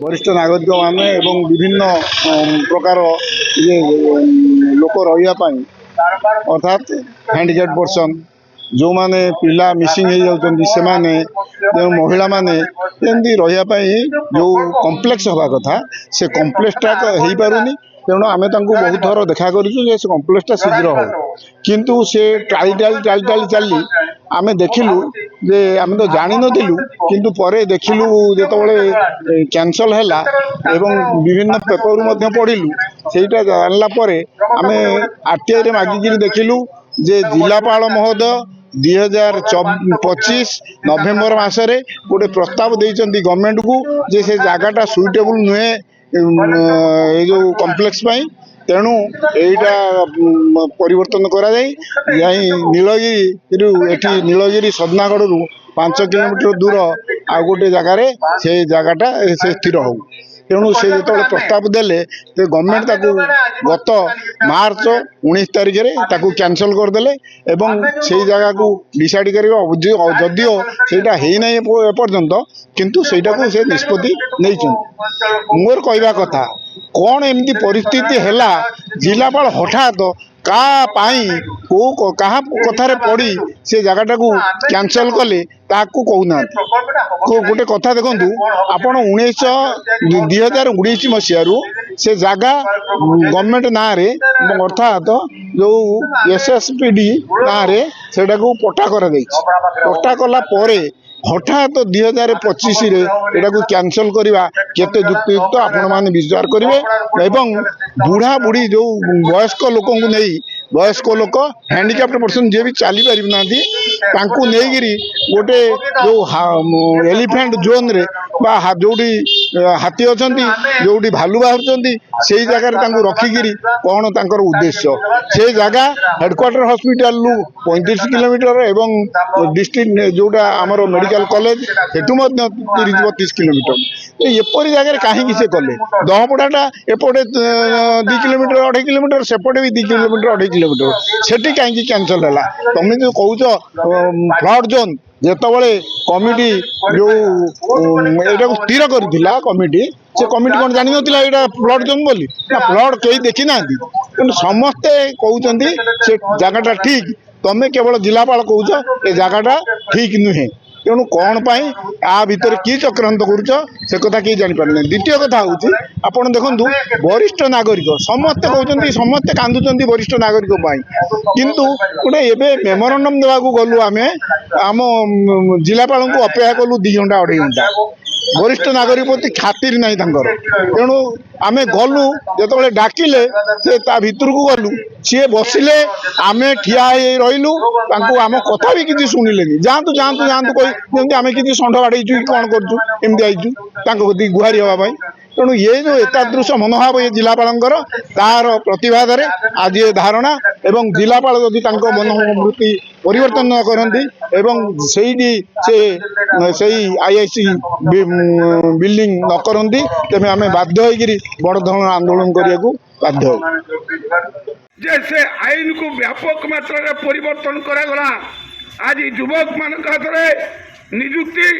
वरिष्ठ नागरिक माने एवं विभिन्न प्रकार ये लोक रही अर्थात हैंडिकैप पर्सन जो माने पिला मिसिंग हो जाउछन्ती से माने महिला माने एमती रही जो कम्प्लेक्स हवा कथा से कम्प्लेक्सटा हो पारुनी तेणु आम बहुत थर देखा करूँ से कम्प्लेक्सटा शीघ्र हो किंतु से टाली टाली टाली टाली चली आम देखिलु जे आम तो जानी नथिलु किंतु परे देखिलु जेतबेले कैंसल हैला एवं विभिन्न पेपर मध्य पढ़िलु सेटा जानला परे आमे आरटीआई रे मागिकिरी देखिलु जे जिलापाल महोदय 2025 नवेम्बर मासरे गोटे प्रस्ताव देइचंती गवर्नमेंट को जे से जगहटा सुइटेबल नुहे ये जो कम्प्लेक्स तेणु यहीटा परिवर्तन करा जाई नीलगिरी नीलगिरी सदनागढ़ 5 किलोमीटर दूर आ गोटे जगार से जगहटा से स्थिर हो तेणु से जो प्रस्ताव देले तो गवर्नमेंट गत मार्च 19 तारिख में कैंसल करदे एवं से जगह को डिसाइड कर जदियो सेटा हेना एपर्यंत किंतु सेटा से निष्पत्ति नहीं मोर कहवा कथा कौन एमती परिस्थिति हैला जिलापाल हठात क्या कथार पड़ी से जगहटा को कैंसल कले ताकू कहूना गोटे कथा देखु आपण 2019 मसीह से जगह गवर्नमेंट ना रे अर्थात जो एसएसपीडी ना रे सेटा को पट्टा कला परे हठात 2025 को कैंसल करवा केते युक्तियुक्त आपण माने विचार करेंगे एवं बुढ़ा बुढ़ी जो वयस्क लोक नहीं वयस्क लोक हैंडिकैप्ड पर्सन जी भी चली पार नहीं गोटे जो एलिफेंट जोन रे जोटी हाथी अच्छा जोटी भालू बाहर से जगह रखिकी कौन तर उद्देश्य से जगह हेडक्वार्टर हॉस्पिटल 35 किलोमीटर एवं डिस्ट्रिक्ट जोटा आमर मेडिकल कॉलेज सेठू 30-32 किलोमीटर एपरी जगह कहीं से कले दहपड़ाटा एपटे 2 किलोमीटर 2.5 किलोमीटर सेपटे भी 2 किलोमीटर 2.5 किलोमीटर सेठी कहीं कैंसल है तुम जो कौच फ्लड जोन जितेबाला कमिटी जो यहाँ स्थिर करथिला कमिटी से कमिटी कौन जानी नथिला एटा फ्लड जोन बोली ना फ्लड कहीं देखी ना कि समस्ते कहते से जगहटा ठीक तमें केवल जिलापाल कौच ए जगहटा ठीक नुहे तेणु कौन पाई आ भितर कि चक्रांत करुच से कथा कहीं जापर द्वितीय कथा हूँ आपड़ देखु वरिष्ठ नागरिक समस्ते कहते समस्ते कांदुंच वरिष्ठ नागरिक किंतु गोटे एवं मेमोरांडम देवा गलु आम आम जिलापाल को अपेक्षा कलु 2 घंटा 2.5 घंटा वरिष्ठ नागरिक प्रति खातिर ना तेणु आम गलु जो डाकिले से भितर को गलु सी बसिले आम ठिया रहीलु आम कथा भी किसी शुणिले जातु जातु जातु कही आम कि षंढ बाड़ेचु कौन करमती आई गुहारी हाँपाई तेणु ये जो एतादृश मनोभाव ये जिलापाल तार प्रतिवाद आज ये धारणा एवं जिलापाल जदि मनोवृत्ति परिवर्तन न करती एवं से आईआईसी बिल्डिंग न करती तेज आम बाध्य बड़ धरण आंदोलन करने को बाध्य जैसे आईन को व्यापक मात्रा परिवर्तन करागला आज युवक मान हाथ में निजुक्ति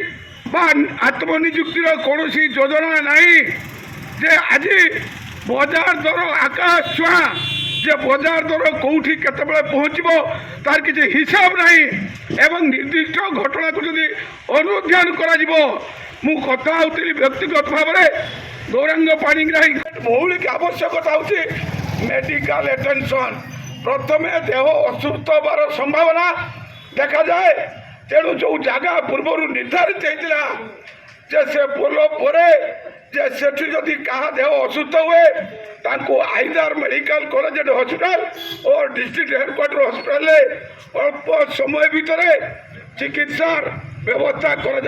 आत्मनिजुक्तिर कौन योजना नहीं जे आज बजार दर आकाश छुआ जे बजार दर कौटी केतबेले पहुँचब तार किसी हिसाब नहीं एवं निर्दिष्ट घटना को जदि अनुध्यान करा कथा होती व्यक्तिगत भाव में गौरांग पाणिग्राही मौलिक आवश्यकता होची मेडिकल अटेंशन प्रथमे देह असुस्थ होवार संभावना देखा जाए तेणु जो जगह पूर्व निर्धारित होता से पोल पर सेठी जदि क्या देह असुस्थ हुए तांको आइदर मेडिकल कॉलेज हॉस्पिटल और डिस्ट्रिक्ट हेडक्वार्टर हॉस्पिटल अल्प समय भितर चिकित्सार व्यवस्था कर